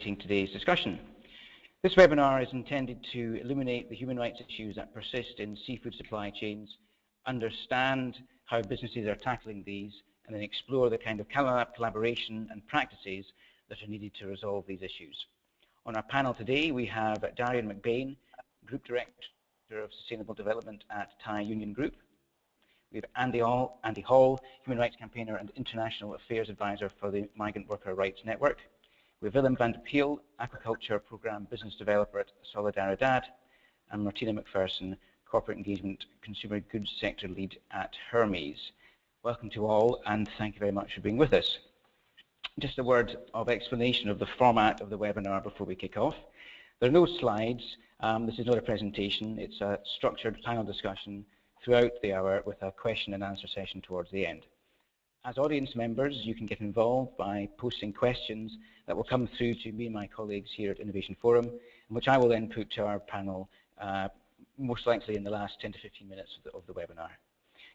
moderating today's discussion. This webinar is intended to illuminate the human rights issues that persist in seafood supply chains, understand how businesses are tackling these, and then explore the kind of collaboration and practices that are needed to resolve these issues. On our panel today, we have Darian McBain, Group Director of Sustainable Development at Thai Union Group. We have Andy Hall, Human Rights Campaigner and International Affairs Advisor for the Migrant Worker Rights Network. We have Willem van de Peel, Aquaculture Program Business Developer at Solidaridad, and Martina McPherson, Corporate Engagement Consumer Goods Sector Lead at Hermes. Welcome to all, and thank you very much for being with us. Just a word of explanation of the format of the webinar before we kick off. There are no slides. This is not a presentation. It's a structured panel discussion throughout the hour with a question and answer session towards the end. As audience members, you can get involved by posting questions that will come through to me and my colleagues here at Innovation Forum, which I will then put to our panel most likely in the last 10 to 15 minutes of the webinar.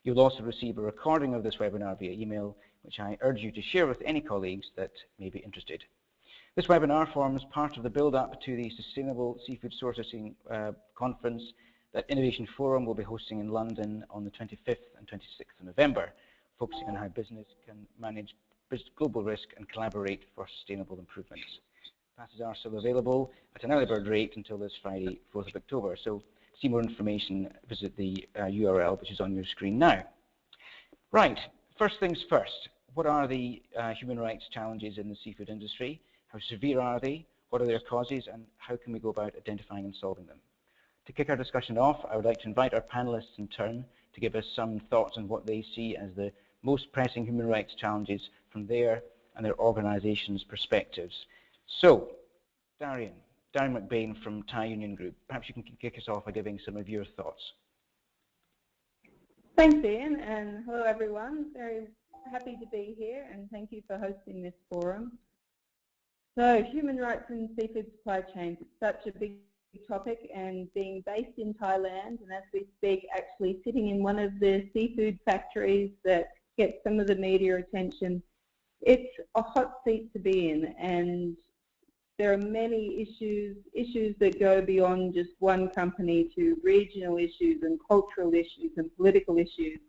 You'll also receive a recording of this webinar via email, which I urge you to share with any colleagues that may be interested. This webinar forms part of the build-up to the Sustainable Seafood Sourcing Conference that Innovation Forum will be hosting in London on the 25th and 26th of November, focusing on how business can manage global risk and collaborate for sustainable improvements. Passes are still available at an early bird rate until this Friday, 4th of October. So to see more information, visit the URL which is on your screen now. Right, first things first. What are the human rights challenges in the seafood industry? How severe are they? What are their causes? And how can we go about identifying and solving them? To kick our discussion off, I would like to invite our panelists in turn to give us some thoughts on what they see as the most pressing human rights challenges from their and their organizations' perspectives. So, Darian McBain from Thai Union Group, perhaps you can kick us off by giving some of your thoughts. Thanks, Ian, and hello everyone. Very happy to be here, and thank you for hosting this forum. So, human rights in seafood supply chains, it's such a big topic, and being based in Thailand, and as we speak, actually sitting in one of the seafood factories that gets some of the media attention, it's a hot seat to be in, and there are many issues that go beyond just one company to regional issues and cultural issues and political issues.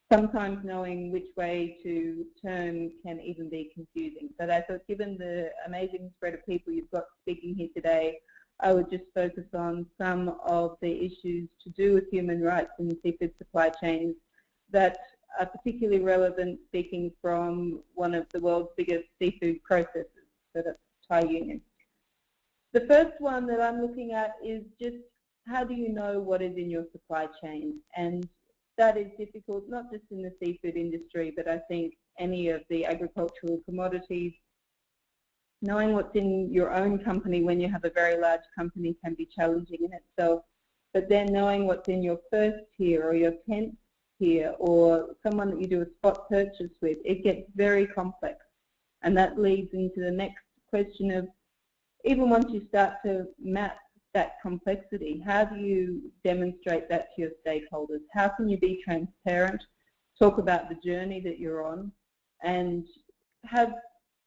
Sometimes knowing which way to turn can even be confusing. But I thought, given the amazing spread of people you've got speaking here today, I would just focus on some of the issues to do with human rights in seafood supply chains that are particularly relevant, speaking from one of the world's biggest seafood processors, so that's Thai Union. The first one that I'm looking at is just how do you know what is in your supply chain? And that is difficult, not just in the seafood industry, but I think any of the agricultural commodities. Knowing what's in your own company when you have a very large company can be challenging in itself, but then knowing what's in your first tier or your 10th tier or someone that you do a spot purchase with, it gets very complex. And that leads into the next question of, even once you start to map that complexity, how do you demonstrate that to your stakeholders? How can you be transparent, talk about the journey that you're on, and have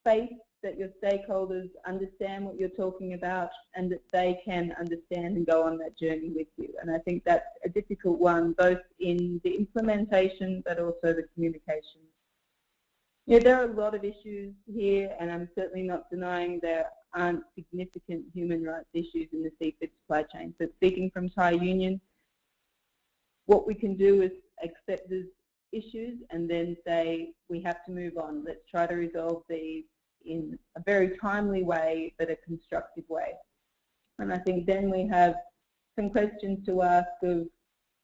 faith that your stakeholders understand what you're talking about and that they can understand and go on that journey with you. And I think that's a difficult one, both in the implementation but also the communication. Yeah, there are a lot of issues here, and I'm certainly not denying there aren't significant human rights issues in the seafood supply chain. So speaking from Thai Union, what we can do is accept these issues and then say we have to move on. Let's try to resolve these in a very timely way, but a constructive way. And I think then we have some questions to ask of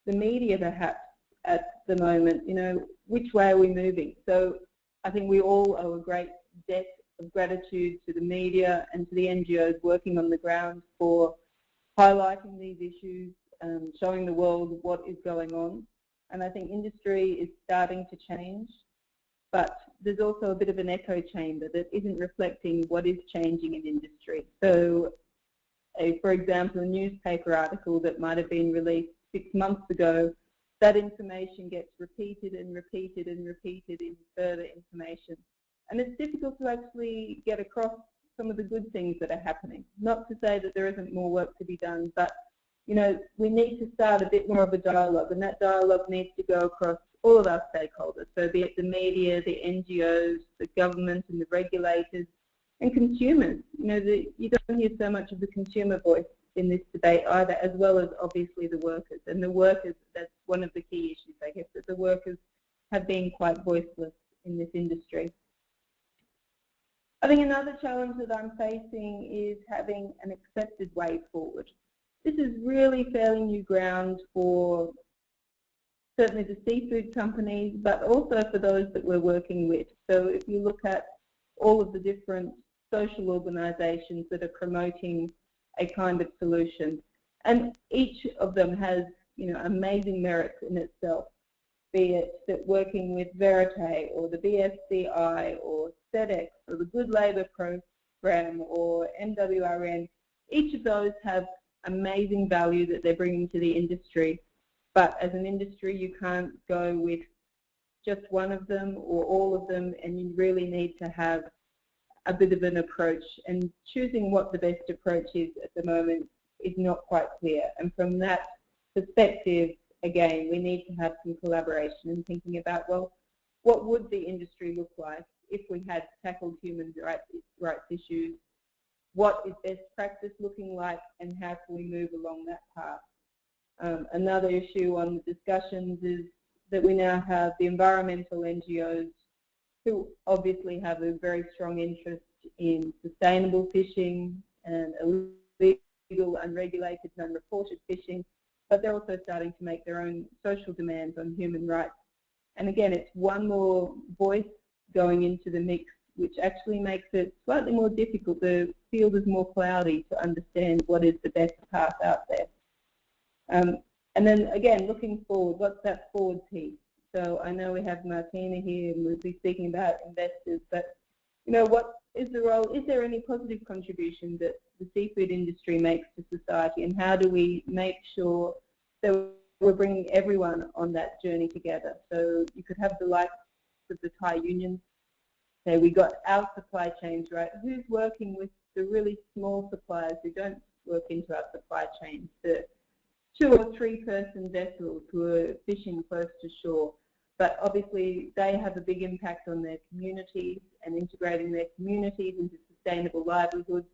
the media perhaps at the moment, you know, which way are we moving? So I think we all owe a great debt of gratitude to the media and to the NGOs working on the ground for highlighting these issues, showing the world what is going on. And I think industry is starting to change, but there's also a bit of an echo chamber that isn't reflecting what is changing in industry. So, for example, a newspaper article that might have been released 6 months ago, that information gets repeated and repeated and repeated in further information. And it's difficult to actually get across some of of the good things that are happening. Not to say that there isn't more work to be done, but you know, we need to start a bit more of a dialogue, and that dialogue needs to go across all of our stakeholders, so be it the media, the NGOs, the government and the regulators, and consumers. You know, you don't hear so much of the consumer voice in this debate either, as well as obviously the workers. And the workers, that's one of the key issues, I guess, that the workers have been quite voiceless in this industry. I think another challenge that I'm facing is having an accepted way forward. This is really fairly new ground for certainly the seafood companies, but also for those that we're working with. So if you look at all of the different social organisations that are promoting a kind of solution, and each of them has, you know, amazing merits in itself, be it that working with Verite or the BSCI or SEDEX or the Good Labour Program or MWRN, each of those have amazing value that they're bringing to the industry. But as an industry, you can't go with just one of them or all of them, and you really need to have a bit of an approach. And choosing what the best approach is at the moment is not quite clear. And from that perspective, again, we need to have some collaboration and thinking about, well, what would the industry look like if we had tackled human rights issues? What is best practice looking like, and how can we move along that path? Another issue on the discussions is that we now have the environmental NGOs who obviously have a very strong interest in sustainable fishing and illegal, unregulated, and unreported fishing, but they're also starting to make their own social demands on human rights. And again, it's one more voice going into the mix, which actually makes it slightly more difficult. The field is more cloudy to understand what is the best path out there. And then again, looking forward, what's that forward piece? So I know we have Martina here and we'll be speaking about investors, but you know, what is the role? Is there any positive contribution that the seafood industry makes to society, and how do we make sure that we're bringing everyone on that journey together? So you could have the likes of the Thai unions. So we got our supply chains, right? Who's working with the really small suppliers who don't work into our supply chains, the 2 or 3 person vessels who are fishing close to shore? But obviously they have a big impact on their communities and integrating their communities into sustainable livelihoods.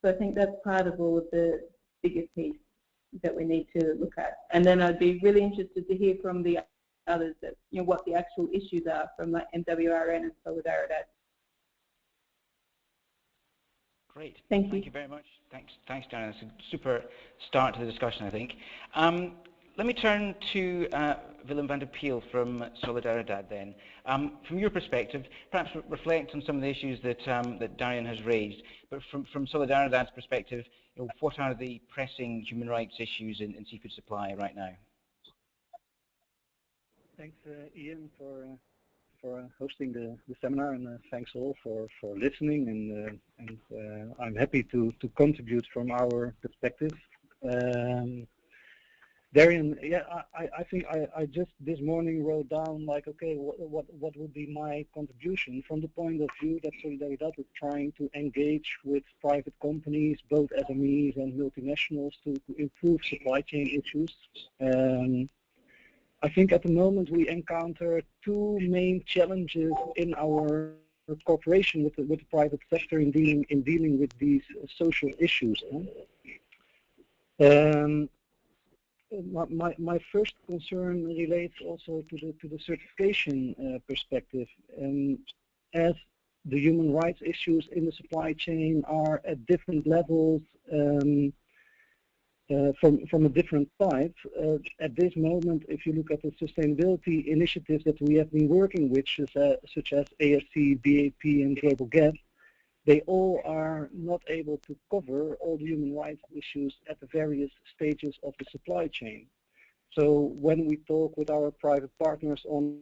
So I think that's part of all of the bigger piece that we need to look at. And then I'd be really interested to hear from the others that, you know, what the actual issues are from like MWRN and Solidaridad. Great. Thank you. Thank you very much. Thanks, Darian. That's a super start to the discussion, I think. Let me turn to Willem van der Peel from Solidaridad then. From your perspective, perhaps reflect on some of the issues that, that Darian has raised, but from Solidaridad's perspective, you know, what are the pressing human rights issues in seafood supply right now? Thanks, Ian, for hosting the seminar, and thanks all for listening. And I'm happy to contribute from our perspective. Darian, yeah, I think I just this morning wrote down, like, okay, what would be my contribution from the point of view that Solidaridad is trying to engage with private companies, both SMEs and multinationals, to improve supply chain issues. I think at the moment we encounter 2 main challenges in our cooperation with the private sector in dealing with these social issues. My first concern relates also to the certification perspective. As the human rights issues in the supply chain are at different levels from a different type, at this moment, if you look at the sustainability initiatives that we have been working with, such as ASC, BAP, and Global Gap, they all are not able to cover all the human rights issues at the various stages of the supply chain. So when we talk with our private partners on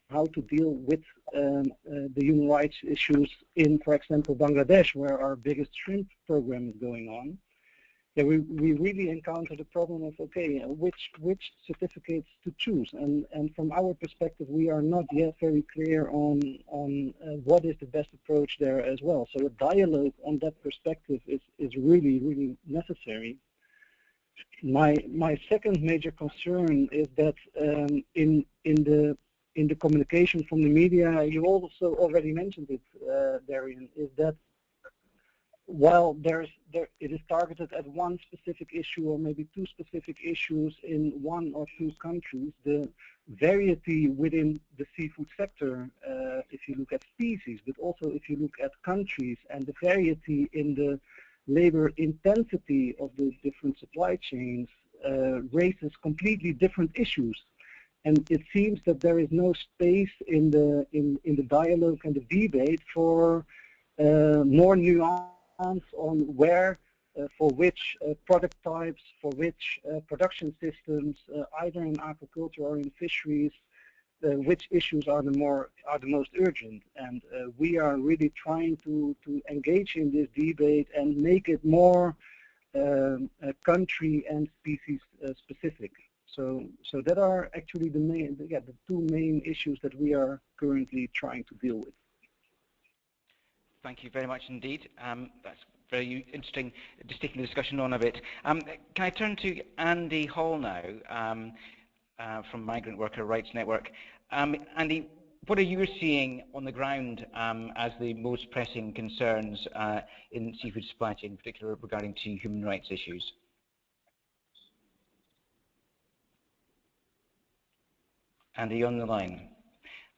how to deal with the human rights issues in, for example, Bangladesh, where our biggest shrimp program is going on, Yeah, we really encounter the problem of, okay, which certificates to choose, and from our perspective, we are not yet very clear on what is the best approach there as well. So a dialogue on that perspective is really necessary. My second major concern is that in the communication from the media, you also already mentioned it, Darian, is that while it is targeted at one specific issue or maybe two specific issues in one or two countries, the variety within the seafood sector, if you look at species, but also if you look at countries, and the variety in the labor intensity of the different supply chains raises completely different issues. And it seems that there is no space in the dialogue and the debate for more nuance on where, for which product types, for which production systems, either in aquaculture or in fisheries, which issues are the most urgent. And we are really trying to engage in this debate and make it more country and species specific. So that are actually the two main issues that we are currently trying to deal with. Thank you very much indeed. That's very interesting, just taking the discussion on a bit. Can I turn to Andy Hall now from Migrant Worker Rights Network? Andy, what are you seeing on the ground as the most pressing concerns in seafood supply chain, in particular regarding to human rights issues? Andy, on the line.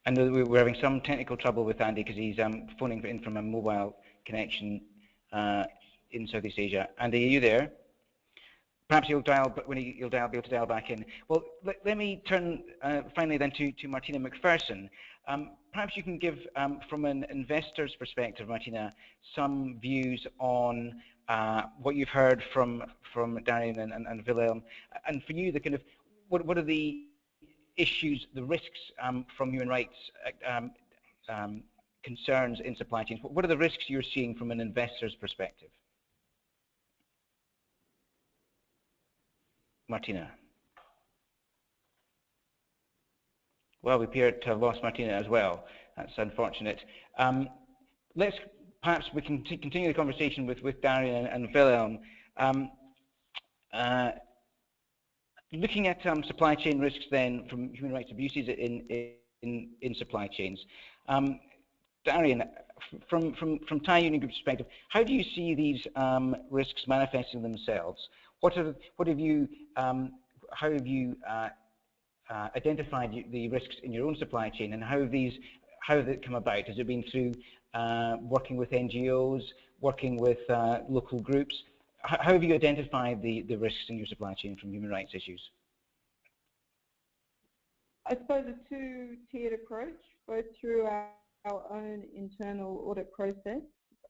I know that we're having some technical trouble with Andy because he's phoning in from a mobile connection in Southeast Asia. Andy, are you there? Perhaps you'll dial, but when you'll be able to dial back in. Well, let me turn finally then to Martina McPherson. Perhaps you can give, from an investor's perspective, Martina, some views on what you've heard from Darian and Wilhelm, and for you, the kind of what are the issues, the risks from human rights concerns in supply chains? What are the risks you're seeing from an investor's perspective? Martina. Well, we appear to have lost Martina as well. That's unfortunate. Perhaps we can continue the conversation with Darian and Wilhelm. Looking at supply chain risks then from human rights abuses in supply chains. Darian, from Thai Union Group's perspective, how do you see these risks manifesting themselves? How have you identified the risks in your own supply chain, and how have they come about? Has it been through working with NGOs, working with local groups? How have you identified the risks in your supply chain from human rights issues? I suppose a two-tiered approach, both through our own internal audit process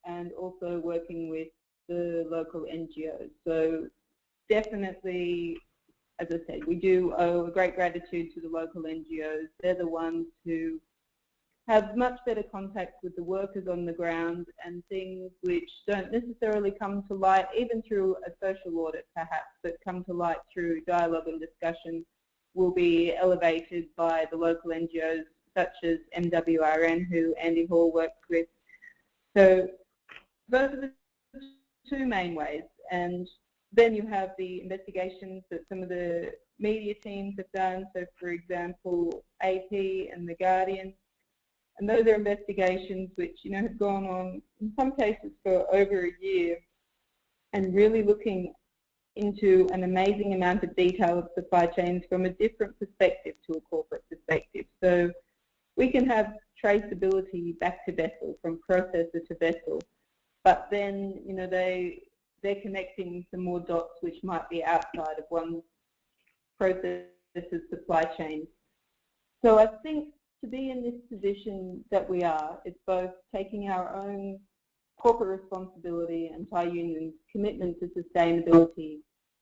and also working with the local NGOs. So definitely, as I said, we do owe a great gratitude to the local NGOs. They're the ones who have much better contact with the workers on the ground, and things which don't necessarily come to light, even through a social audit perhaps, but come to light through dialogue and discussion, will be elevated by the local NGOs such as MWRN, who Andy Hall works with. So those are the two main ways. And then you have the investigations that some of the media teams have done. So for example, AP and The Guardian. And those are investigations which, have gone on in some cases for over a year, and really looking into an amazing amount of detail of supply chains from a different perspective to a corporate perspective. So we can have traceability back to vessel, from processor to vessel, but then, they're connecting some more dots which might be outside of one processor's supply chain. So I think to be in this position that we are, it's both taking our own corporate responsibility and Thai Union's commitment to sustainability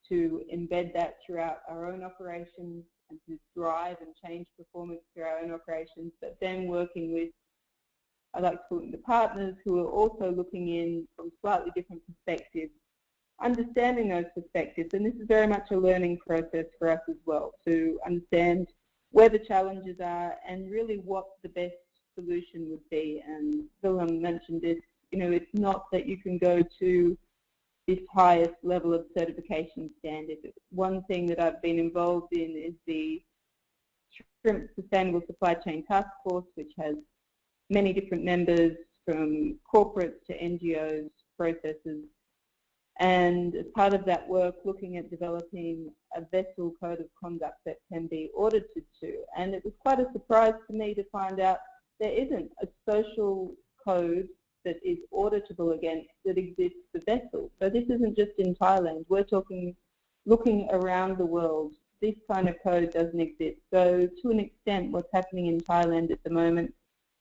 to embed that throughout our own operations and to drive and change performance through our own operations, but then working with, I like to call them the partners, who are also looking in from slightly different perspectives understanding those perspectives. And this is very much a learning process for us as well, to understand where the challenges are and really what the best solution would be. And Willem mentioned this, it's not that you can go to this highest level of certification standard. One thing that I've been involved in is the Shrimp Sustainable Supply Chain Task Force, which has many different members from corporates to NGOs, processors, and as part of that work, looking at developing a vessel code of conduct that can be audited to. And it was quite a surprise to me to find out there isn't a social code that is auditable against that exists for vessels. So this isn't just in Thailand. We're talking looking around the world. This kind of code doesn't exist. So to an extent, what's happening in Thailand at the moment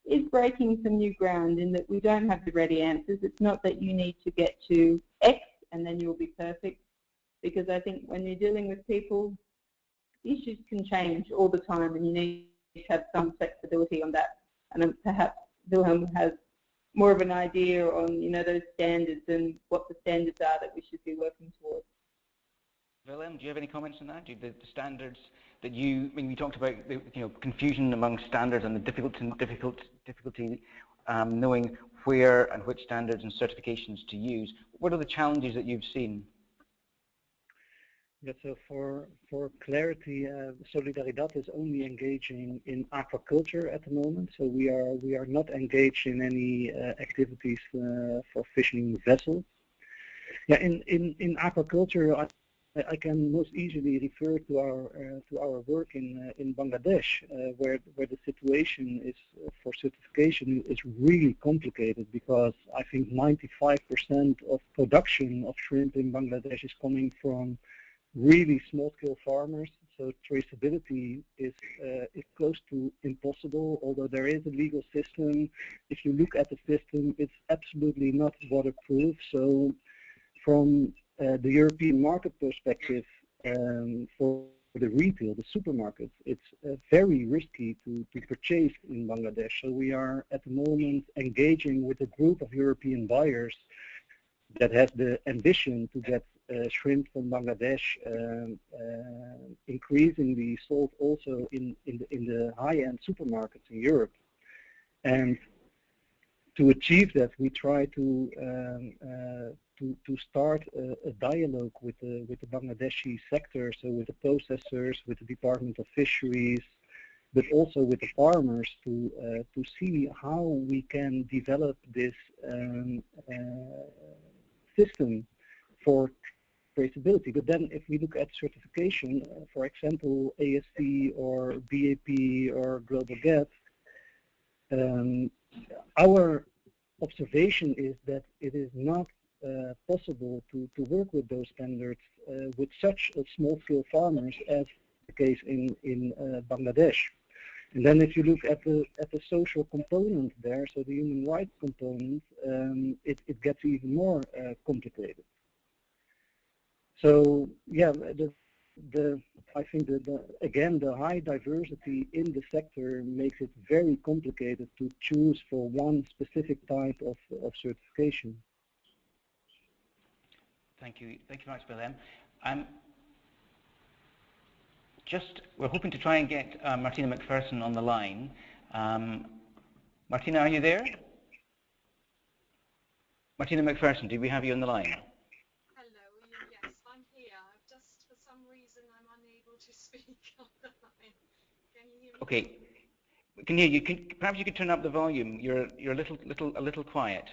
is breaking some new ground in that we don't have the ready answers. It's not that you need to get to X and then you'll be perfect, because I think when you're dealing with people, issues can change all the time and you need to have some flexibility on that. And perhaps Wilhelm has more of an idea on those standards and what the standards are that we should be working towards. Willem, do you have any comments on that? The standards that we talked about confusion among standards and the difficulty knowing where and which standards and certifications to use. What are the challenges that you've seen? Yeah, so for clarity, Solidaridad is only engaging in aquaculture at the moment. So we are not engaged in any activities for fishing vessels. Yeah, in aquaculture, I can most easily refer to our work in Bangladesh, where the situation is for certification is really complicated, because I think 95% of production of shrimp in Bangladesh is coming from really small-scale farmers. So traceability is close to impossible. Although there is a legal system, if you look at the system, it's absolutely not waterproof. So from the European market perspective, for the retail, the supermarkets, it's very risky to purchase in Bangladesh. So we are at the moment engaging with a group of European buyers that has the ambition to get shrimp from Bangladesh increasingly sold also in the high-end supermarkets in Europe. And to achieve that, we try to start a dialogue with the Bangladeshi sector, so with the processors, with the Department of Fisheries, but also with the farmers to see how we can develop this system for traceability. But then if we look at certification, for example, ASC or BAP or Global Gap, our observation is that it is not possible to work with those standards with such a small-scale farmers as the case in Bangladesh. And then if you look at the social component there, so the human rights component, it gets even more complicated. So yeah, I think that again the high diversity in the sector makes it very complicated to choose for one specific type of certification. Thank you very much, Willem. We're hoping to try and get Martina McPherson on the line. Martina, are you there? Martina McPherson, do we have you on the line? Hello, yes, I'm here. Just for some reason I'm unable to speak on the line. Can you hear me? Okay, we can hear you. Perhaps you could turn up the volume. You're a little quiet.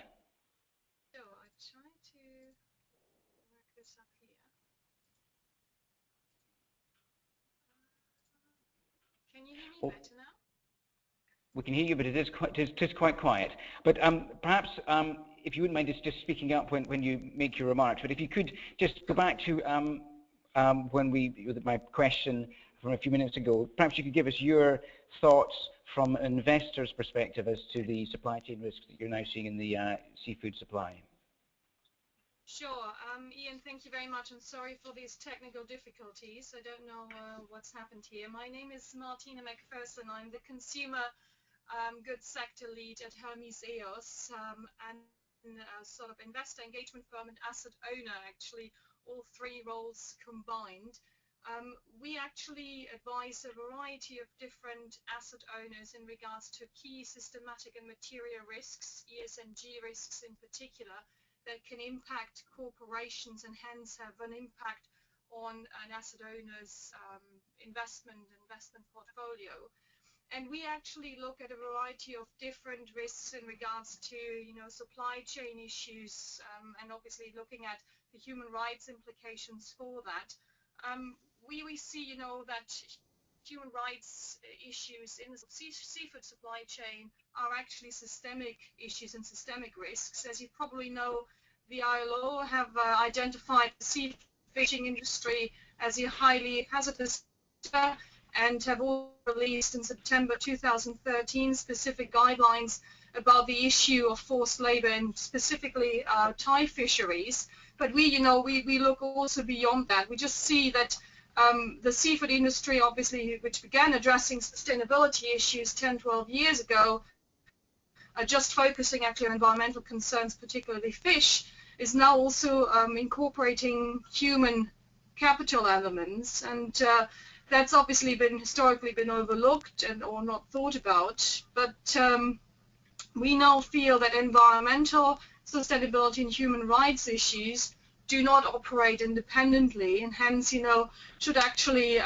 Sure, I try to work this up here. Can you hear me better now? We can hear you, but it is quite quiet. But perhaps if you wouldn't mind just speaking up when you make your remarks. But if you could just go back to my question from a few minutes ago, perhaps you could give us your thoughts from an investor's perspective as to the supply chain risks that you're now seeing in the seafood supply. Sure. Ian, thank you very much. I'm sorry for these technical difficulties. I don't know what's happened here. My name is Martina McPherson. I'm the consumer goods sector lead at Hermes EOS, and sort of investor engagement firm and asset owner, actually all three roles combined. We actually advise a variety of different asset owners in regards to key systematic and material risks, ESG risks in particular, that can impact corporations and hence have an impact on an asset owner's investment portfolio. And we actually look at a variety of different risks in regards to, supply chain issues, and obviously looking at the human rights implications for that. We see, that human rights issues in the seafood supply chain are actually systemic issues and systemic risks. As you probably know, the ILO have identified the seafood fishing industry as a highly hazardous sector and have all released in September 2013 specific guidelines about the issue of forced labor and specifically Thai fisheries. But we look also beyond that. We just see that the seafood industry, obviously, which began addressing sustainability issues 10, 12 years ago, just focusing actually on environmental concerns, particularly fish, is now also incorporating human capital elements, and that's obviously historically been overlooked or not thought about. But we now feel that environmental sustainability and human rights issues do not operate independently, and hence, should actually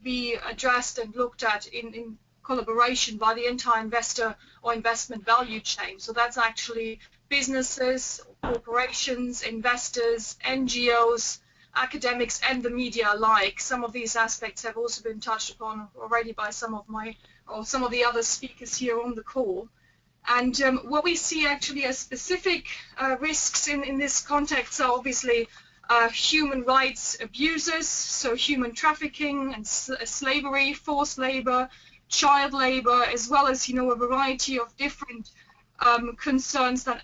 be addressed and looked at in collaboration by the entire investor or investment value chain. So that's actually businesses, corporations, investors, NGOs, academics, and the media alike. Some of these aspects have also been touched upon already by some of the other speakers here on the call. And what we see actually as specific risks in this context are obviously human rights abuses, so human trafficking and slavery, forced labor, child labor, as well as, a variety of different concerns that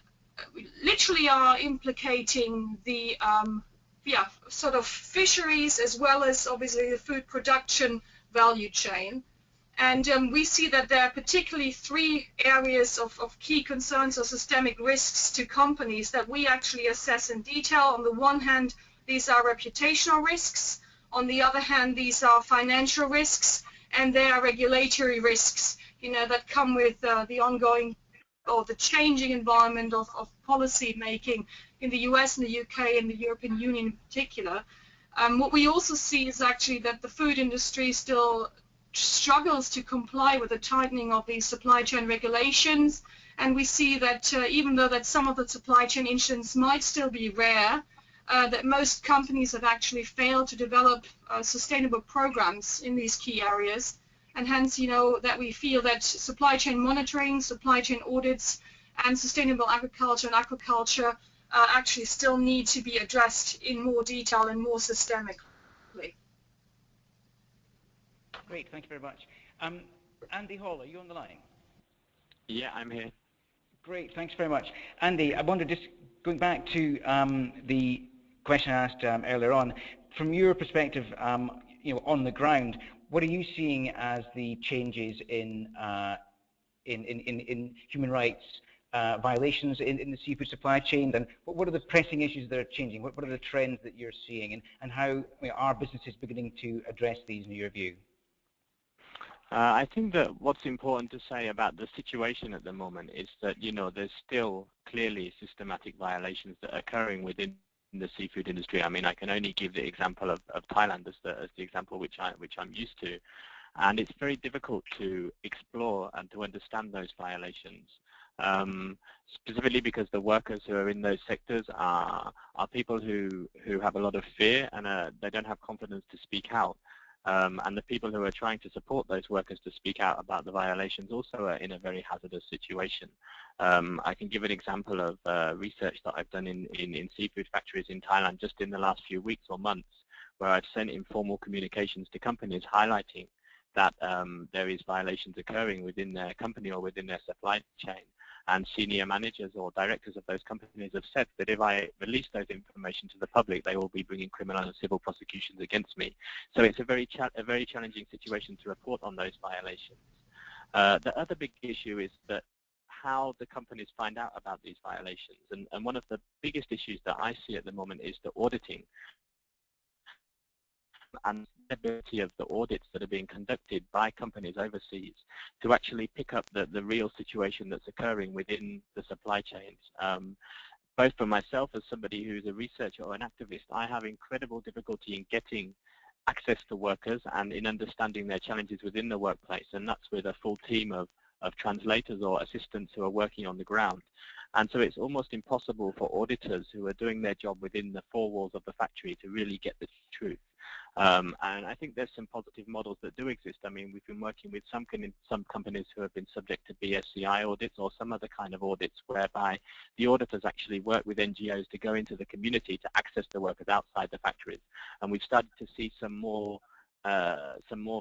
literally are implicating the sort of fisheries as well as obviously the food production value chain. And we see that there are particularly three areas of key concerns or systemic risks to companies that we actually assess in detail. On the one hand, these are reputational risks. On the other hand, these are financial risks. And there are regulatory risks, that come with the ongoing or the changing environment of policy making in the US and the UK and the European Union in particular. What we also see is actually that the food industry still struggles to comply with the tightening of these supply chain regulations, and we see that even though that some of the supply chain incidents might still be rare, that most companies have actually failed to develop sustainable programs in these key areas, and hence that we feel that supply chain monitoring, supply chain audits, and sustainable agriculture and aquaculture actually still need to be addressed in more detail and more systemically. Great, thank you very much. Andy Hall, are you on the line? Yeah, I'm here. Great, thanks very much. Andy, I wonder, just going back to the question I asked earlier on, from your perspective, on the ground, what are you seeing as the changes in human rights violations in the seafood supply chain, and what are the pressing issues that are changing? What are the trends that you're seeing, and how are businesses beginning to address these in your view? I think that what's important to say about the situation at the moment is that, there's still clearly systematic violations that are occurring within the seafood industry. I mean, I can only give the example of Thailand as the example which I'm used to, and it's very difficult to explore and to understand those violations, specifically because the workers who are in those sectors are people who have a lot of fear, and they don't have confidence to speak out. And the people who are trying to support those workers to speak out about the violations also are in a very hazardous situation. I can give an example of research that I've done in seafood factories in Thailand just in the last few weeks or months, where I've sent informal communications to companies highlighting that there is violations occurring within their company or within their supply chain. And senior managers or directors of those companies have said that if I release those information to the public, they will be bringing criminal and civil prosecutions against me. So it's a very challenging situation to report on those violations. The other big issue is that how the companies find out about these violations. And one of the biggest issues that I see at the moment is the auditing and the ability of the audits that are being conducted by companies overseas to actually pick up the real situation that's occurring within the supply chains. Both for myself as somebody who's a researcher or an activist, I have incredible difficulty in getting access to workers and in understanding their challenges within the workplace, and that's with a full team of translators or assistants who are working on the ground. And so it's almost impossible for auditors who are doing their job within the four walls of the factory to really get the truth. And I think there's some positive models that do exist. I mean, we've been working with some companies who have been subject to BSCI audits or some other kind of audits whereby the auditors actually work with NGOs to go into the community to access the workers outside the factories. And we've started to see some more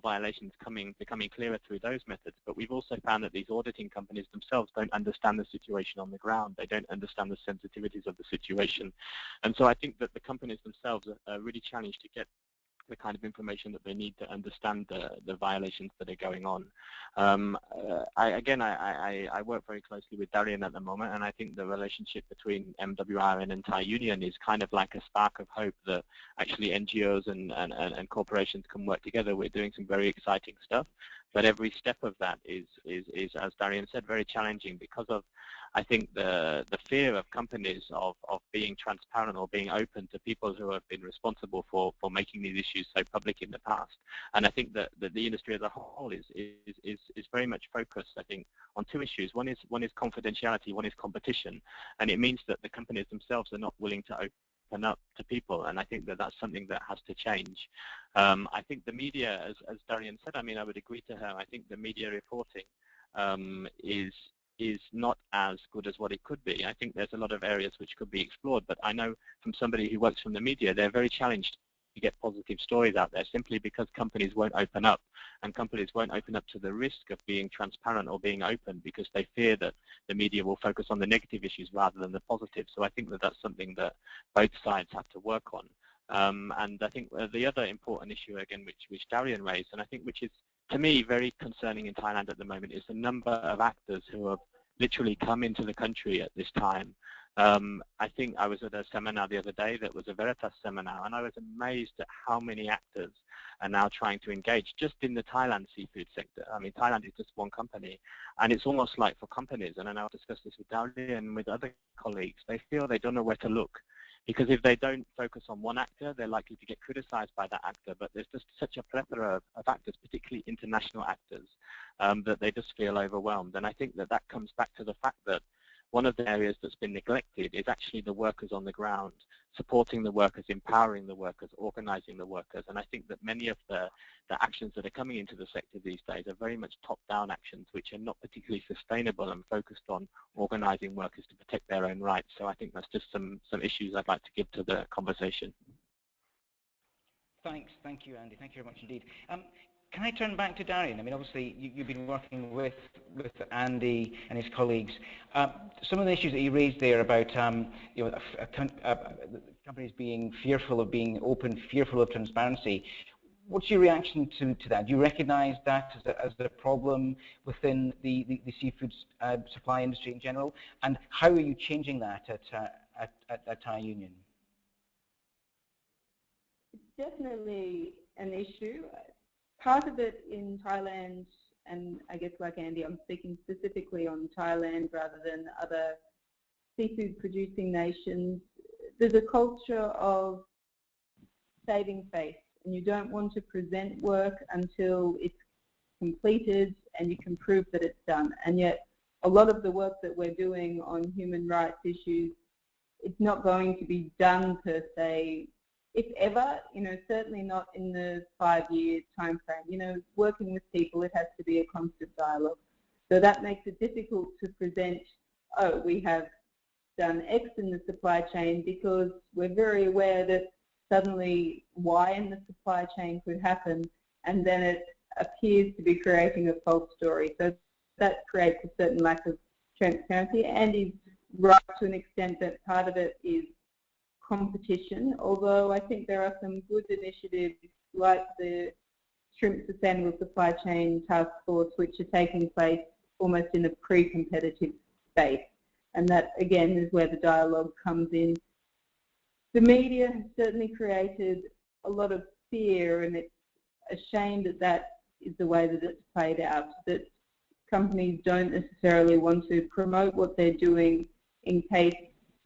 violations becoming clearer through those methods. But we've also found that these auditing companies themselves don't understand the situation on the ground. They don't understand the sensitivities of the situation. And so I think that the companies themselves are really challenged to get the kind of information that they need to understand the violations that are going on. I work very closely with Darian at the moment, and I think the relationship between MWR and entire union is kind of like a spark of hope that actually NGOs and corporations can work together. We're doing some very exciting stuff, but every step of that is as Darian said, very challenging because of, I think, the fear of companies of being transparent or being open to people who have been responsible for making these issues so public in the past. And I think that the industry as a whole is very much focused, I think, on two issues. One is confidentiality, one is competition, and it means that the companies themselves are not willing to open up to people, and I think that that's something that has to change. I think the media, as Darian said, I mean, I would agree to her. I think the media reporting is not as good as what it could be. I think there's a lot of areas which could be explored, but I know from somebody who works from the media, they're very challenged to get positive stories out there simply because companies won't open up, and companies won't open up to the risk of being transparent or being open because they fear that the media will focus on the negative issues rather than the positive. So I think that that's something that both sides have to work on. And I think the other important issue, again, which Darian raised, and I think which is, to me, very concerning in Thailand at the moment, is the number of actors who have literally come into the country at this time. I think I was at a seminar the other day that was a Veritas seminar, and I was amazed at how many actors are now trying to engage just in the Thailand seafood sector. I mean, Thailand is just one company, and it's almost like for companies, and I know I've discussed this with Darian and with other colleagues, they feel they don't know where to look. Because if they don't focus on one actor, they're likely to get criticized by that actor. But there's just such a plethora of actors, particularly international actors, that they just feel overwhelmed. And I think that that comes back to the fact that one of the areas that's been neglected is actually the workers on the ground, supporting the workers, empowering the workers, organizing the workers. And I think that many of the actions that are coming into the sector these days are very much top-down actions, which are not particularly sustainable and focused on organizing workers to protect their own rights. So I think that's just some issues I'd like to give to the conversation. Thanks. Thank you, Andy. Thank you very much indeed. Can I turn back to Darian? I mean, obviously, you've been working with Andy and his colleagues. Some of the issues that you raised there about companies being fearful of being open, fearful of transparency. What's your reaction to that? Do you recognise that as a problem within the seafood supply industry in general? And how are you changing that at Thai Union? It's definitely an issue. Part of it in Thailand, and I guess like Andy, I'm speaking specifically on Thailand rather than other seafood producing nations, there's a culture of saving face, and you don't want to present work until it's completed and you can prove that it's done. And yet a lot of the work that we're doing on human rights issues, it's not going to be done per se, if ever, certainly not in the 5-year time frame. Working with people, it has to be a constant dialogue. So that makes it difficult to present, oh, we have done X in the supply chain, because we're very aware that suddenly Y in the supply chain could happen, and then it appears to be creating a false story. So that creates a certain lack of transparency. And is right to an extent that part of it is competition, although I think there are some good initiatives like the Shrimp Sustainable Supply Chain Task Force, which are taking place almost in a pre-competitive space. And that, again, is where the dialogue comes in. The media has certainly created a lot of fear, and it's a shame that that is the way that it's played out, that companies don't necessarily want to promote what they're doing in case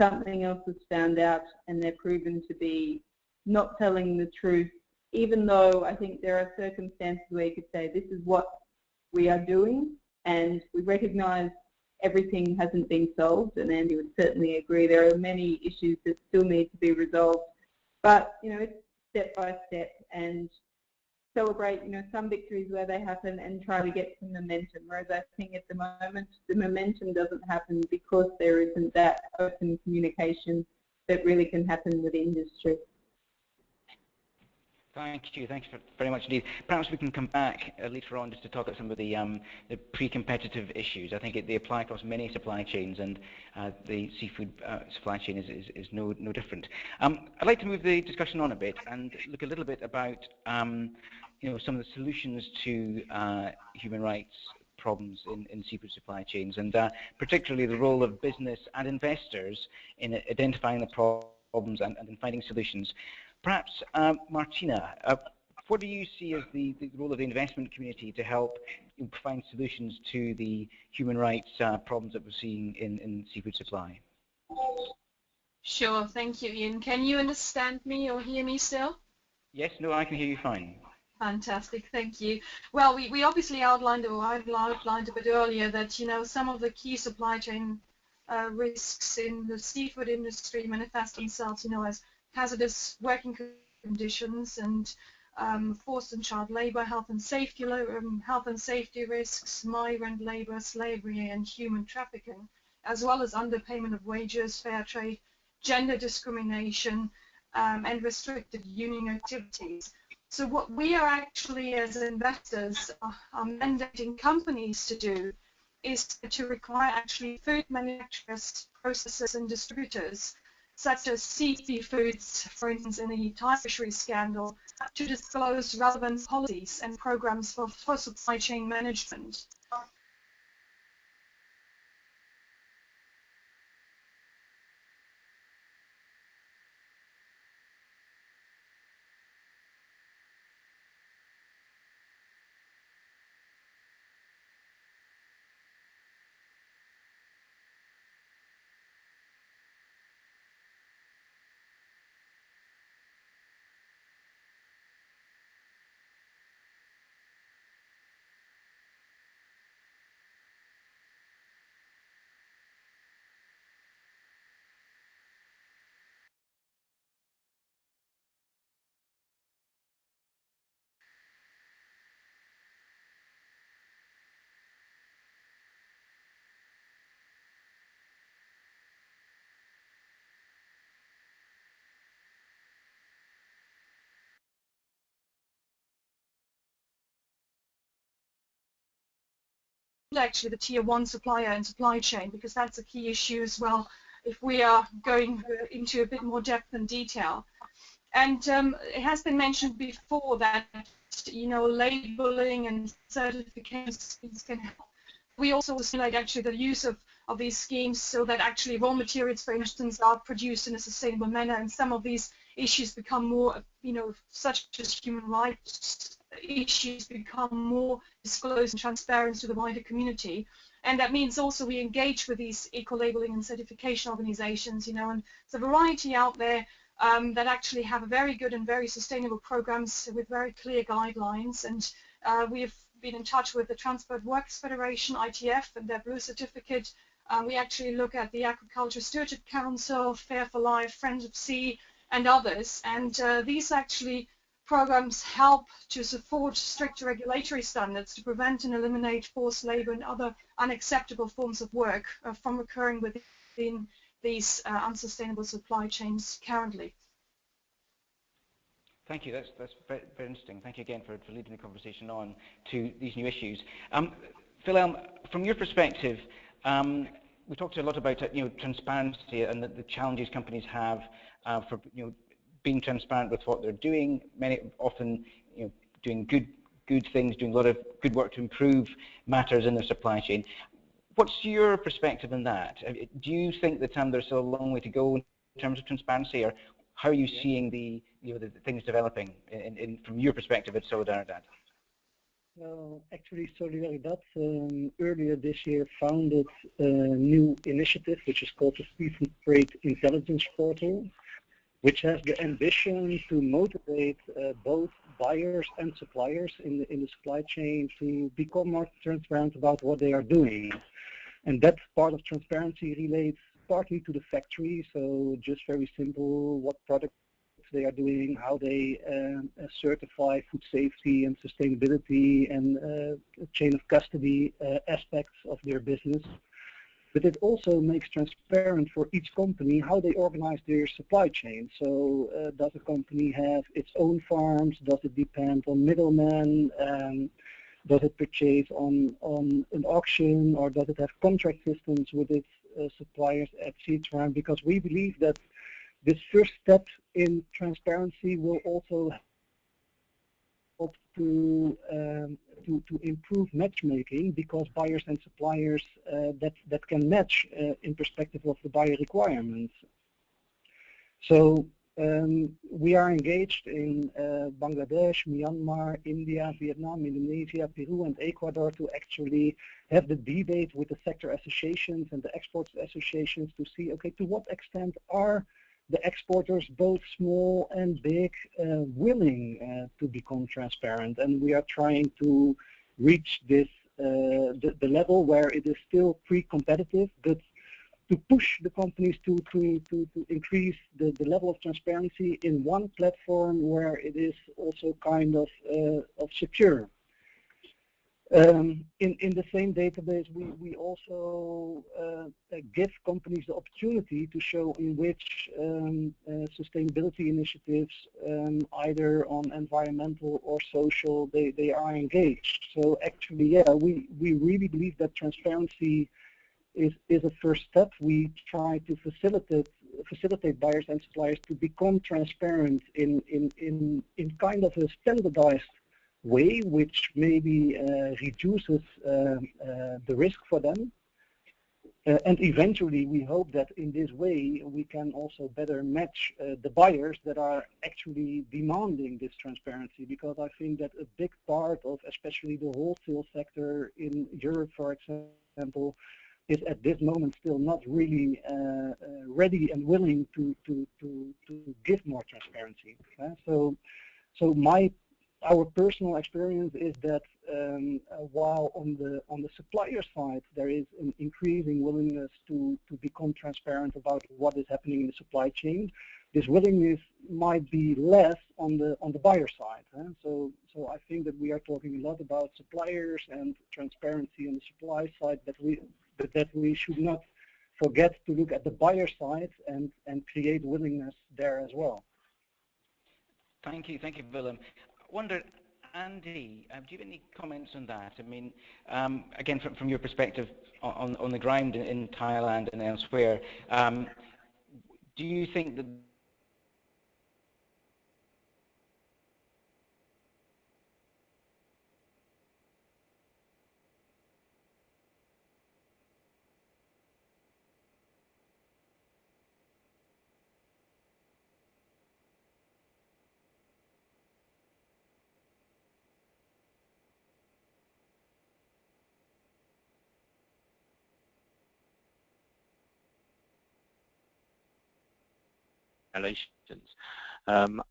something else is found out and they're proven to be not telling the truth, even though I think there are circumstances where you could say this is what we are doing, and we recognise everything hasn't been solved, and Andy would certainly agree there are many issues that still need to be resolved. But, you know, it's step by step, and celebrate, you know, some victories where they happen and try to get some momentum. Whereas I think at the moment, the momentum doesn't happen because there isn't that open communication that really can happen with industry. Thank you. Thanks very much indeed. Perhaps we can come back later on just to talk about some of the pre-competitive issues. I think they apply across many supply chains, and the seafood supply chain is no different. I'd like to move the discussion on a bit and look a little bit about you know, some of the solutions to human rights problems in seafood supply chains, and particularly the role of business and investors in identifying the problems and in finding solutions. Perhaps, Martina, what do you see as the role of the investment community to help find solutions to the human rights problems that we're seeing in seafood supply? Sure, thank you, Ian. Can you understand me or hear me still? Yes, no, I can hear you fine. Fantastic, thank you. Well, we obviously outlined, or I've outlined a bit earlier, that, you know, some of the key supply chain risks in the seafood industry manifest themselves, you know, as hazardous working conditions and forced and child labour, health and safety risks, migrant labour, slavery and human trafficking, as well as underpayment of wages, fair trade, gender discrimination, and restricted union activities. So what we are actually, as investors, are mandating companies to do is to require actually food manufacturers, processors and distributors, such as seafoods, for instance, in the Thai fishery scandal, to disclose relevant policies and programs for supply chain management. Actually the tier 1 supplier and supply chain, because that's a key issue as well if we are going into a bit more depth and detail. And it has been mentioned before that, you know, labeling and certifications can help. We also stimulate actually the use of these schemes so that actually raw materials, for instance, are produced in a sustainable manner, and some of these issues become more, you know, such as human rights issues become more disclosed and transparent to the wider community. And that means also we engage with these eco-labeling and certification organizations, you know, and there's a variety out there that actually have a very good and very sustainable programs with very clear guidelines. And we've been in touch with the Transport Workers Federation, ITF, and their Blue Certificate. We actually look at the Aquaculture Stewardship Council, Fair for Life, Friends of Sea, and others. And these actually programs help to support stricter regulatory standards to prevent and eliminate forced labor and other unacceptable forms of work from occurring within these unsustainable supply chains currently. Thank you. That's very, very interesting. Thank you again for leading the conversation on to these new issues. Phil, from your perspective, we talked a lot about transparency and the challenges companies have for being transparent with what they're doing. Many often doing good things, doing a lot of good work to improve matters in their supply chain. What's your perspective on that? Do you think that there's still a long way to go in terms of transparency, or how are you seeing the things developing from your perspective at Solidaridad? Well, actually, Solidaridad earlier this year founded a new initiative, which is called the Seafood Trade Intelligence Portal, which has the ambition to motivate both buyers and suppliers in the supply chain to become more transparent about what they are doing. And that part of transparency relates partly to the factory, so just very simple, what products they are doing, how they certify food safety and sustainability and chain of custody aspects of their business. But it also makes transparent for each company how they organize their supply chain. So does a company have its own farms? Does it depend on middlemen? Does it purchase on an auction, or does it have contract systems with its suppliers, etc.? Because we believe that this first step in transparency will also help to improve matchmaking, because buyers and suppliers that can match in perspective of the buyer requirements. So we are engaged in Bangladesh, Myanmar, India, Vietnam, Indonesia, Peru, and Ecuador to actually have the debate with the sector associations and the exports associations to see, okay, to what extent are the exporters, both small and big, willing to become transparent. And we are trying to reach this the level where it is still pre-competitive, but to push the companies to increase the level of transparency in one platform where it is also kind of secure. In the same database, we also give companies the opportunity to show in which sustainability initiatives, either on environmental or social, they are engaged. So actually, yeah, we really believe that transparency is a first step. We try to facilitate buyers and suppliers to become transparent in kind of a standardized way, which maybe reduces the risk for them. And eventually, we hope that in this way, we can also better match the buyers that are actually demanding this transparency, because I think that a big part of, especially the wholesale sector in Europe, for example, is at this moment still not really ready and willing to give more transparency. So our personal experience is that while on the supplier side there is an increasing willingness to become transparent about what is happening in the supply chain, this willingness might be less on the buyer side. So I think that we are talking a lot about suppliers and transparency on the supply side, but that we should not forget to look at the buyer side and create willingness there as well. Thank you, Willem. I wonder, Andy, do you have any comments on that? I mean, again, from your perspective on the ground in Thailand and elsewhere, do you think that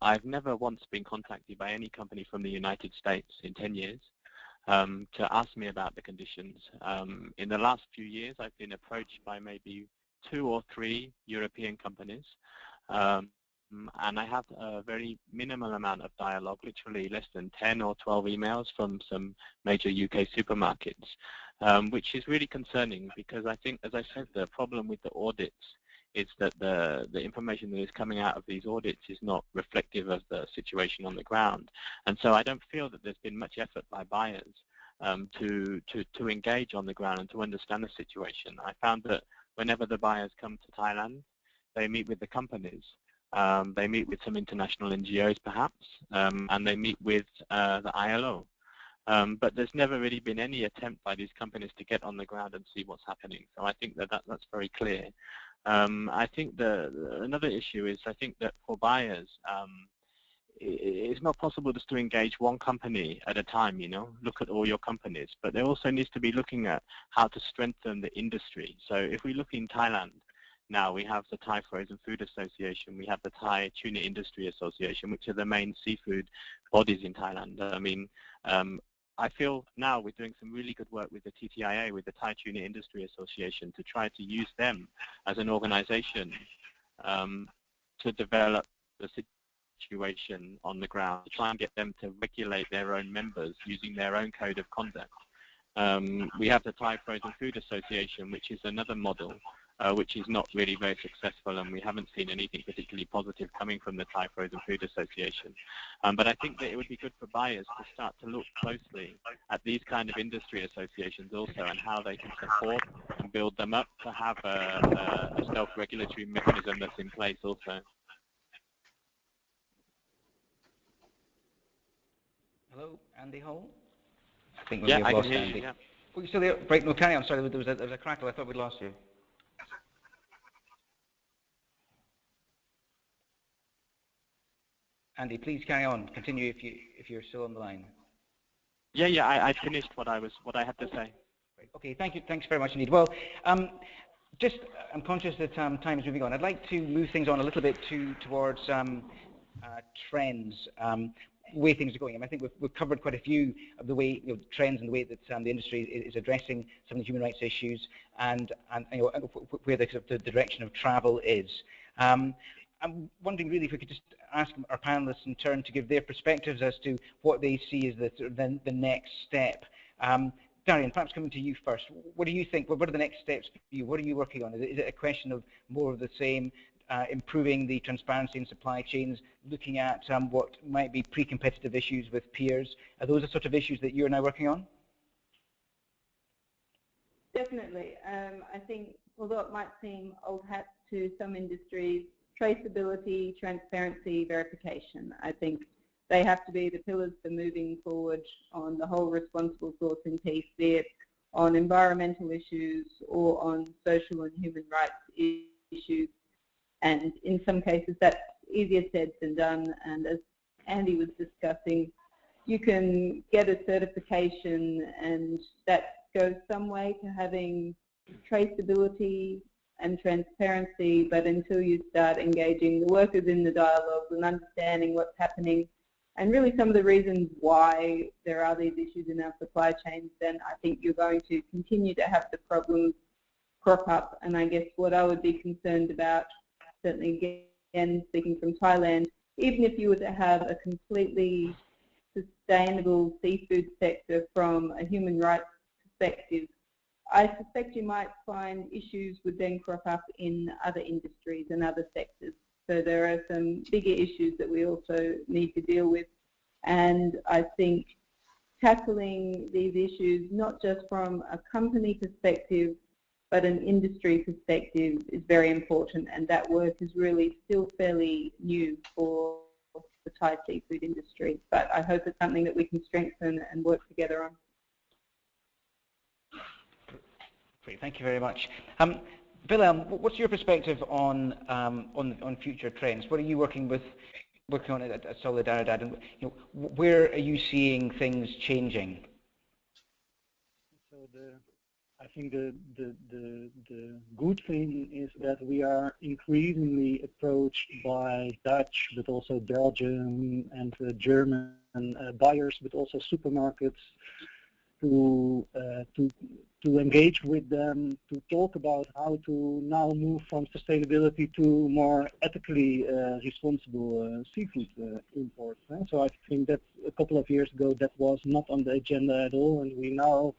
I've never once been contacted by any company from the United States in 10 years to ask me about the conditions. In the last few years, I've been approached by maybe 2 or 3 European companies, and I have a very minimal amount of dialogue, literally less than 10 or 12 emails from some major UK supermarkets, which is really concerning, because I think, as I said, the problem with the audits is that the information that is coming out of these audits is not reflective of the situation on the ground. And so I don't feel that there's been much effort by buyers to engage on the ground and to understand the situation. I found that whenever the buyers come to Thailand, they meet with the companies, they meet with some international NGOs perhaps, and they meet with the ILO. But there's never really been any attempt by these companies to get on the ground and see what's happening. So I think that's very clear. I think another issue is I think that for buyers, it's not possible just to engage one company at a time, look at all your companies, but there also needs to be looking at how to strengthen the industry. So if we look in Thailand now, we have the Thai Frozen Food Association, we have the Thai Tuna Industry Association, which are the main seafood bodies in Thailand. I mean, I feel now we're doing some really good work with the TTIA, with the Thai Tuna Industry Association, to try to use them as an organization to develop the situation on the ground, to try and get them to regulate their own members using their own code of conduct. We have the Thai Frozen Food Association, which is another model, which is not really very successful, and we haven't seen anything particularly positive coming from the Thai Frozen Food Association. But I think that it would be good for buyers to start to look closely at these kind of industry associations also, and how they can support and build them up to have a self-regulatory mechanism that's in place also. Hello, Andy Hall? I think Yeah, we've I lost can hear Andy. you, yeah. Oh, you still there? Right, no, carry on. Sorry, there was a crackle. I thought we'd lost you. Andy, please carry on. Continue if you're still on the line. Yeah, I finished what I had to say. Right. Okay, thank you. Thanks very much indeed. Well, I'm conscious that time is moving on. I'd like to move things on a little bit towards trends, way things are going. I think we've covered quite a few of the way trends and the way that the industry is addressing some of the human rights issues, and where the direction of travel is. I'm wondering really if we could just ask our panelists in turn to give their perspectives as to what they see as the next step. Darian, perhaps coming to you first. What do you think? What are the next steps for you? What are you working on? Is it a question of more of the same, improving the transparency in supply chains, looking at what might be pre-competitive issues with peers? Are those the sort of issues that you're now working on? Definitely. I think, although it might seem old hat to some industries, traceability, transparency, verification, I think they have to be the pillars for moving forward on the whole responsible sourcing piece, be it on environmental issues or on social and human rights issues. And in some cases, that's easier said than done. And as Andy was discussing, you can get a certification, and that goes some way to having traceability and transparency, but until you start engaging the workers in the dialogues and understanding what's happening and really some of the reasons why there are these issues in our supply chains, then I think you're going to continue to have the problems crop up. And I guess what I would be concerned about, certainly again speaking from Thailand, even if you were to have a completely sustainable seafood sector from a human rights perspective, I suspect you might find issues would then crop up in other industries and other sectors. So there are some bigger issues that we also need to deal with. And I think tackling these issues, not just from a company perspective, but an industry perspective, is very important. And that work is really still fairly new for the Thai seafood industry. But I hope it's something that we can strengthen and work together on. Great, thank you very much. Willem, what's your perspective on future trends? What are you working on at Solidaridad, and where are you seeing things changing? So I think the good thing is that we are increasingly approached by Dutch, but also Belgian and German buyers, but also supermarkets, to engage with them, to talk about how to now move from sustainability to more ethically responsible seafood imports. So I think that a couple of years ago that was not on the agenda at all, and we now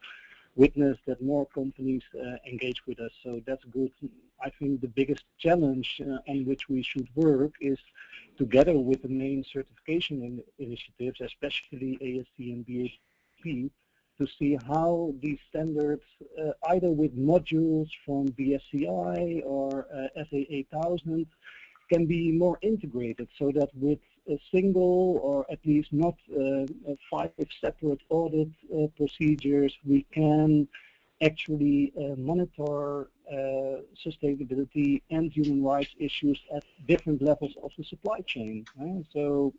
witness that more companies engage with us. So that's good. I think the biggest challenge on which we should work is together with the main certification initiatives, especially ASC and BAP, to see how these standards, either with modules from BSCI or SA 8000, can be more integrated, so that with a single, or at least not 5 separate audit procedures, we can actually monitor sustainability and human rights issues at different levels of the supply chain. So,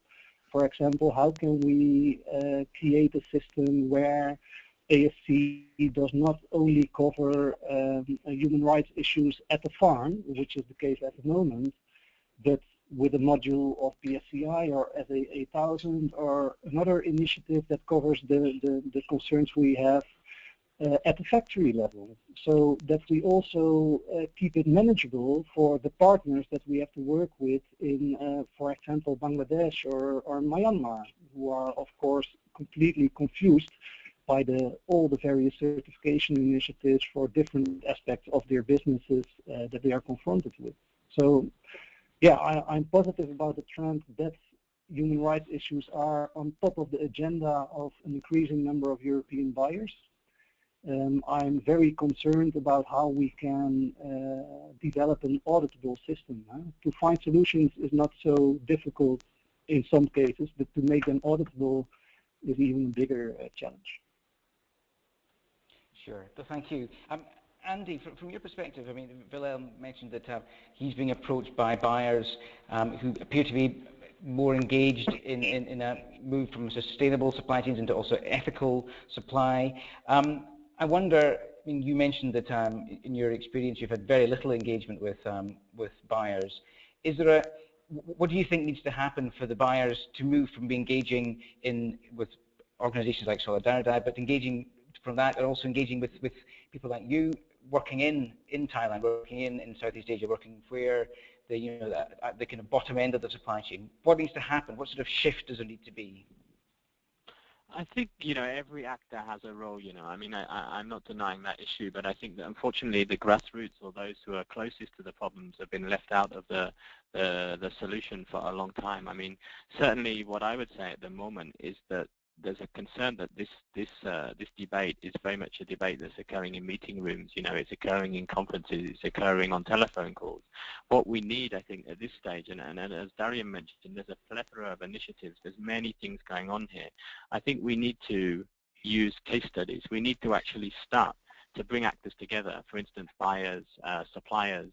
for example, how can we create a system where ASC does not only cover human rights issues at the farm, which is the case at the moment, but with a module of PSCI or SA 8000 or another initiative that covers the concerns we have at the factory level, so that we also keep it manageable for the partners that we have to work with in, for example, Bangladesh or Myanmar, who are, of course, completely confused by all the various certification initiatives for different aspects of their businesses that they are confronted with. So, yeah, I'm positive about the trend that human rights issues are on top of the agenda of an increasing number of European buyers. I'm very concerned about how we can develop an auditable system. To find solutions is not so difficult in some cases, but to make them auditable is even a bigger challenge. Sure. So thank you. Andy, from your perspective, I mean, Wilhelm mentioned that he's being approached by buyers who appear to be more engaged in a move from sustainable supply chains into also ethical supply. I wonder, I mean, you mentioned that in your experience you've had very little engagement with buyers. Is there what do you think needs to happen for the buyers to move from engaging with organizations like Solidarity, but engaging from that and also engaging with people like you working in Thailand, working in Southeast Asia, working where the kind of bottom end of the supply chain? What needs to happen? What sort of shift does there need to be? I think, every actor has a role, I mean, I'm not denying that issue, but I think that unfortunately the grassroots, or those who are closest to the problems, have been left out of the solution for a long time. I mean, certainly what I would say at the moment is that there's a concern that this debate is very much a debate that's occurring in meeting rooms. It's occurring in conferences, it's occurring on telephone calls. What we need, I think, at this stage, and as Darian mentioned, there's a plethora of initiatives. There's many things going on here. I think we need to use case studies. We need to actually start to bring actors together. For instance, buyers, suppliers,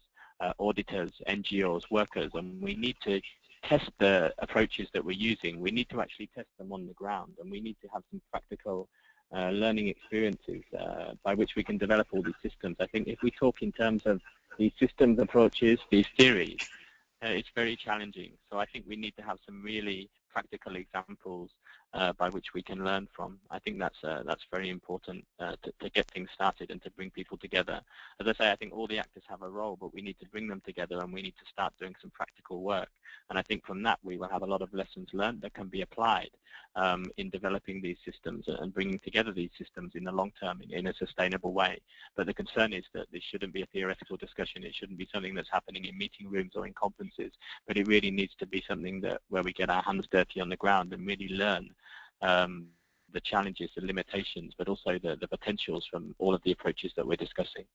auditors, NGOs, workers, and we need to test the approaches that we're using. We need to actually test them on the ground, and we need to have some practical learning experiences by which we can develop all these systems. I think if we talk in terms of these systems approaches, these theories, it's very challenging. So I think we need to have some really practical examples by which we can learn from. I think that's very important to get things started and to bring people together. As I say, I think all the actors have a role, but we need to bring them together and we need to start doing some practical work. And I think from that we will have a lot of lessons learned that can be applied in developing these systems and bringing together these systems in the long term in a sustainable way. But the concern is that this shouldn't be a theoretical discussion. It shouldn't be something that's happening in meeting rooms or in conferences, but it really needs to be something where we get our hands dirty on the ground and really learn the challenges, the limitations, but also the potentials from all of the approaches that we're discussing.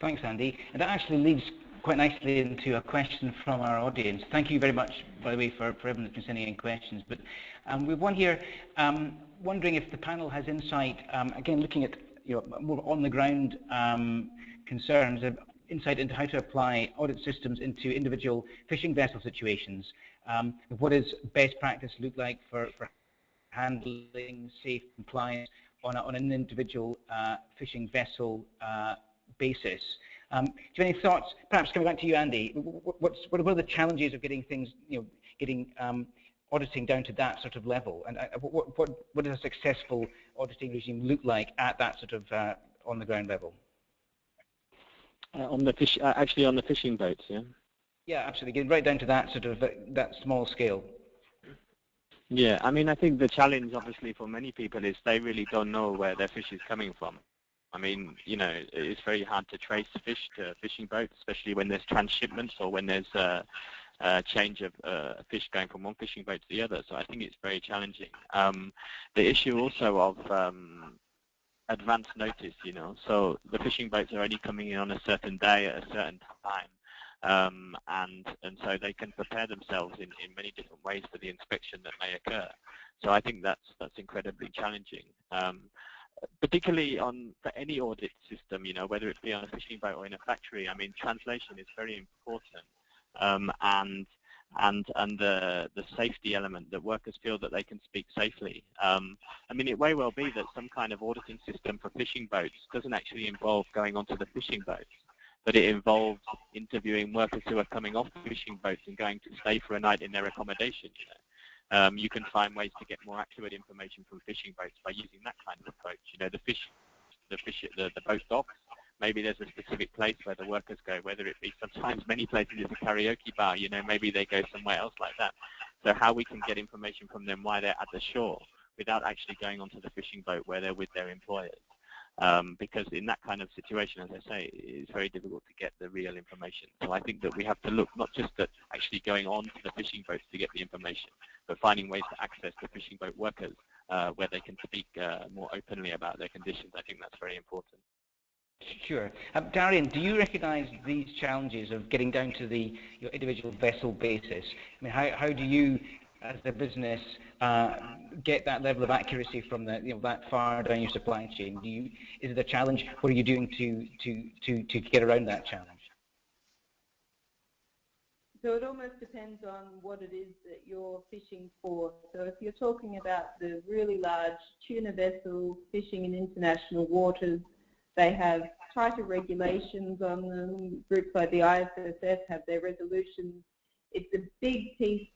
Thanks, Andy. And that actually leads quite nicely into a question from our audience. Thank you very much, by the way, for everyone that's been sending in questions. But we've one here wondering if the panel has insight, again, looking at more on-the-ground concerns, insight into how to apply audit systems into individual fishing vessel situations. What does best practice look like for handling safe compliance on an individual fishing vessel basis? Do you have any thoughts? Perhaps coming back to you, Andy. What are the challenges of getting things, getting auditing down to that sort of level? And what does a successful auditing regime look like at that sort of on-the-ground level? Actually on the fishing boats, yeah. Yeah, absolutely. Getting right down to that sort of that small scale. Yeah, I mean, I think the challenge, obviously, for many people is they really don't know where their fish is coming from. I mean, it's very hard to trace fish to fishing boats, especially when there's transshipments or when there's a change of fish going from one fishing boat to the other. So I think it's very challenging. The issue also of advance notice, so the fishing boats are only coming in on a certain day at a certain time. and so they can prepare themselves in many different ways for the inspection that may occur. So I think that's incredibly challenging. Particularly for any audit system, whether it be on a fishing boat or in a factory, I mean, translation is very important, and the safety element, that workers feel that they can speak safely. I mean, it may well be that some kind of auditing system for fishing boats doesn't actually involve going onto the fishing boats, but it involves interviewing workers who are coming off the fishing boats and going to stay for a night in their accommodation. You can find ways to get more accurate information from fishing boats by using that kind of approach. The boat docks, maybe there's a specific place where the workers go, whether it be sometimes many places it's a karaoke bar, maybe they go somewhere else like that. So how we can get information from them while they're at the shore without actually going onto the fishing boat where they're with their employers. Because in that kind of situation, as I say, it's very difficult to get the real information. So I think that we have to look not just at actually going on to the fishing boats to get the information, but finding ways to access the fishing boat workers where they can speak more openly about their conditions. I think that's very important. Sure. Darian, do you recognise these challenges of getting down to your individual vessel basis? I mean, how do you, as a business, get that level of accuracy from that far down your supply chain? Is it a challenge? What are you doing to get around that challenge? So it almost depends on what it is that you're fishing for. So if you're talking about the really large tuna vessels fishing in international waters, they have tighter regulations on them. Groups like the ISSF have their resolutions. It's a big piece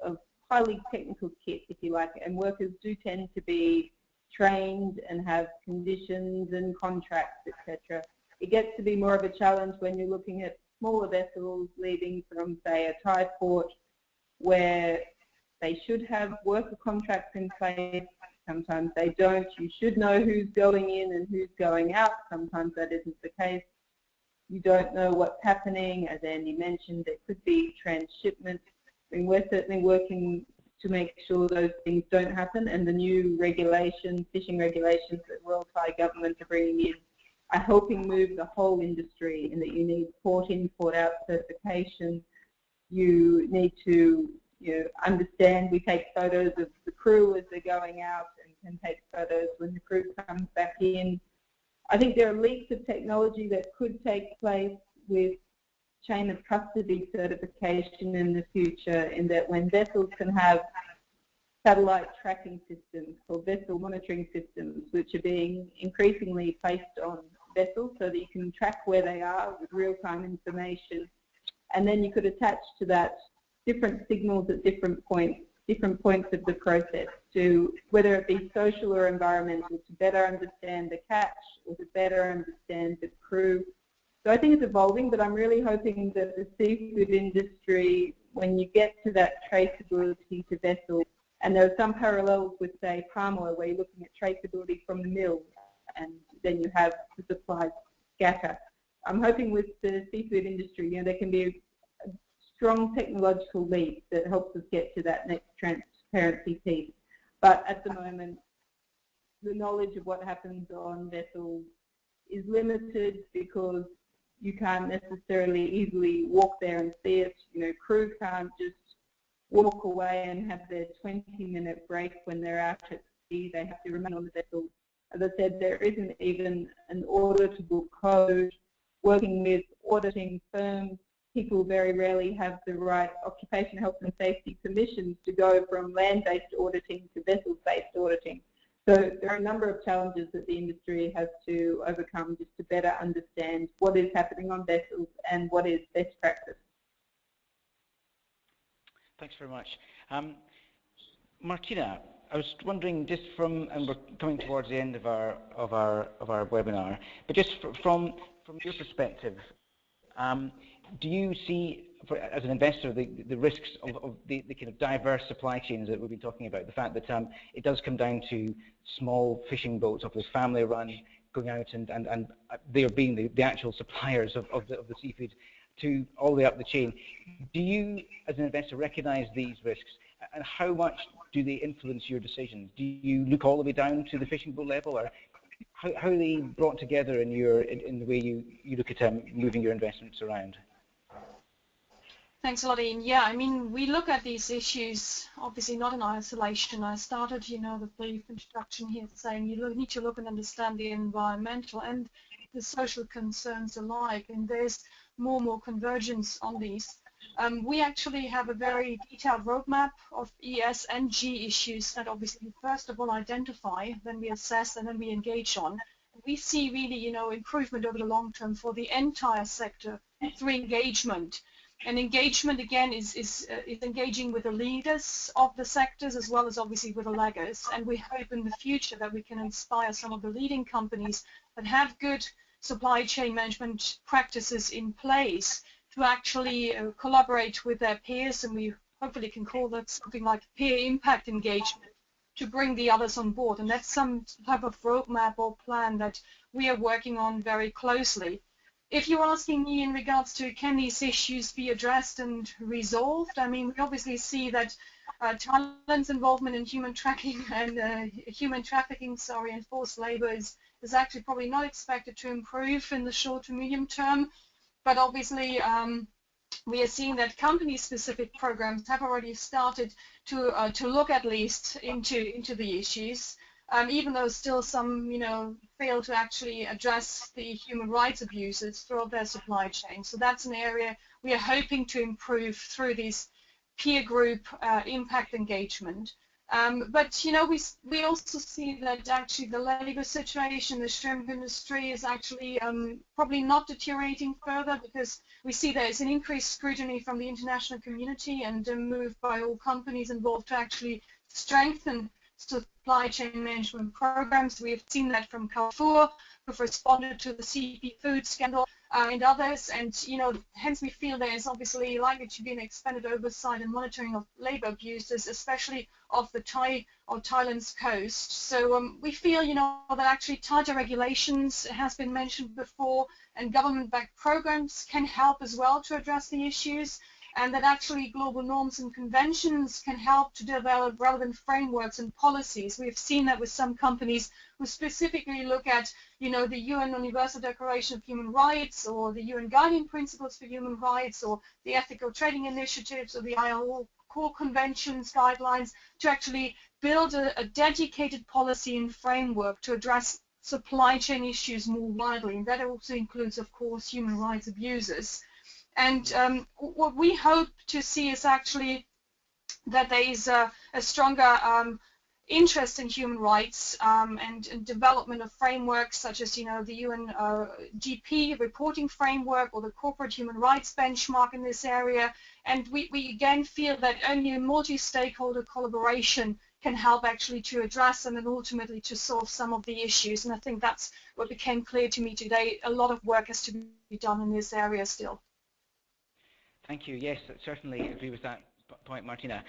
of highly technical kit, if you like, and workers do tend to be trained and have conditions and contracts, etc. It gets to be more of a challenge when you're looking at smaller vessels leaving from, say, a Thai port where they should have worker contracts in place. Sometimes they don't. You should know who's going in and who's going out. Sometimes that isn't the case. You don't know what's happening. As Andy mentioned, there could be transshipment. I mean, we're certainly working to make sure those things don't happen, and the new regulations, fishing regulations that Royal Thai government are bringing in, are helping move the whole industry in that you need port in, port out certification. You need to understand. We take photos of the crew as they're going out and can take photos when the crew comes back in. I think there are leaps of technology that could take place with chain of custody certification in the future, in that when vessels can have satellite tracking systems or vessel monitoring systems, which are being increasingly placed on vessels so that you can track where they are with real-time information, and then you could attach to that different signals at different points of the process, to whether it be social or environmental, to better understand the catch or to better understand the crew. So I think it's evolving, but I'm really hoping that the seafood industry, when you get to that traceability to vessels, and there are some parallels with, say, palm oil, where you're looking at traceability from the mill, and then you have the supply scatter. I'm hoping with the seafood industry, there can be a strong technological leap that helps us get to that next transparency piece. But at the moment, the knowledge of what happens on vessels is limited because you can't necessarily easily walk there and see it. Crew can't just walk away and have their 20-minute break when they're out at sea. They have to remain on the vessel. As I said, there isn't even an auditable code. Working with auditing firms, people very rarely have the right occupational health and safety permissions to go from land-based auditing to vessel-based auditing. So there are a number of challenges that the industry has to overcome just to better understand what is happening on vessels and what is best practice. Thanks very much. Martina, I was wondering, just and we're coming towards the end of our webinar, but just from your perspective, do you see, as an investor, the risks of the kind of diverse supply chains that we've been talking about? The fact that it does come down to small fishing boats of this family run going out and they are being the actual suppliers of the seafood to all the way up the chain. Do you, as an investor, recognise these risks, and how much do they influence your decisions? Do you look all the way down to the fishing boat level, or how are they brought together in the way you look at moving your investments around? Thanks a lot, Ian. Yeah, I mean, we look at these issues obviously not in isolation. I started, the brief introduction here saying you need to look and understand the environmental and the social concerns alike, and there's more and more convergence on these. We actually have a very detailed roadmap of ES and G issues that obviously we first of all identify, then we assess, and then we engage on. We see really, improvement over the long term for the entire sector through engagement. And engagement, again, is engaging with the leaders of the sectors as well as obviously with the laggers. And we hope in the future that we can inspire some of the leading companies that have good supply chain management practices in place to actually collaborate with their peers. And we hopefully can call that something like peer impact engagement to bring the others on board. And that's some type of roadmap or plan that we are working on very closely. If you're asking me in regards to can these issues be addressed and resolved, I mean, we obviously see that Thailand's involvement in human trafficking and and forced labor is actually probably not expected to improve in the short to medium term. But obviously, we are seeing that company-specific programs have already started to look at least into the issues. Even though still some, fail to actually address the human rights abuses throughout their supply chain. So that's an area we are hoping to improve through this peer group impact engagement. But, we also see that actually the labor situation in the shrimp industry is actually probably not deteriorating further, because we see there's an increased scrutiny from the international community and a move by all companies involved to actually strengthen supply chain management programs. We have seen that from Carrefour, who've responded to the CP food scandal and others, and hence we feel there is obviously likely to be an expanded oversight and monitoring of labor abuses, especially off the Thailand's coast. So we feel that actually tighter regulations has been mentioned before, and government-backed programs can help as well to address the issues, and that actually global norms and conventions can help to develop relevant frameworks and policies. We've seen that with some companies who specifically look at, the UN Universal Declaration of Human Rights, or the UN Guiding Principles for Human Rights, or the Ethical Trading Initiatives, or the ILO core conventions guidelines, to actually build a dedicated policy and framework to address supply chain issues more widely. And that also includes, of course, human rights abuses. And what we hope to see is actually that there is a stronger interest in human rights and development of frameworks such as, the UN GP reporting framework or the corporate human rights benchmark in this area. And we again feel that only a multi-stakeholder collaboration can help actually to address them and ultimately to solve some of the issues. And I think that's what became clear to me today. A lot of work has to be done in this area still. Thank you. Yes, certainly agree with that point, Martina.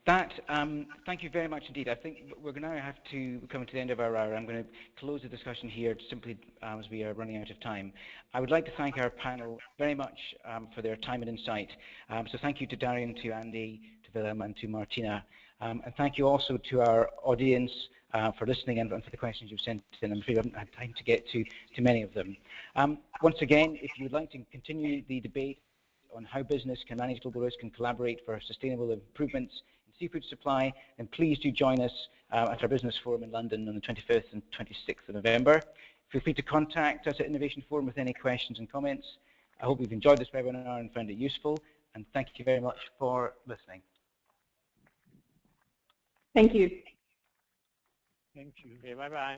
Thank you very much indeed. I think we're going to have to come to the end of our hour. I'm going to close the discussion here simply as we are running out of time. I would like to thank our panel very much for their time and insight. So thank you to Darian, to Andy, to Willem, and to Martina. And thank you also to our audience for listening and for the questions you've sent in. I'm afraid we haven't had time to get to many of them. Once again, if you would like to continue the debate on how business can manage global risk and collaborate for sustainable improvements in seafood supply, then please do join us at our business forum in London on the 25th and 26th of November. Feel free to contact us at Innovation Forum with any questions and comments. I hope you've enjoyed this webinar and found it useful, and thank you very much for listening. Thank you. Thank you. Okay, bye-bye.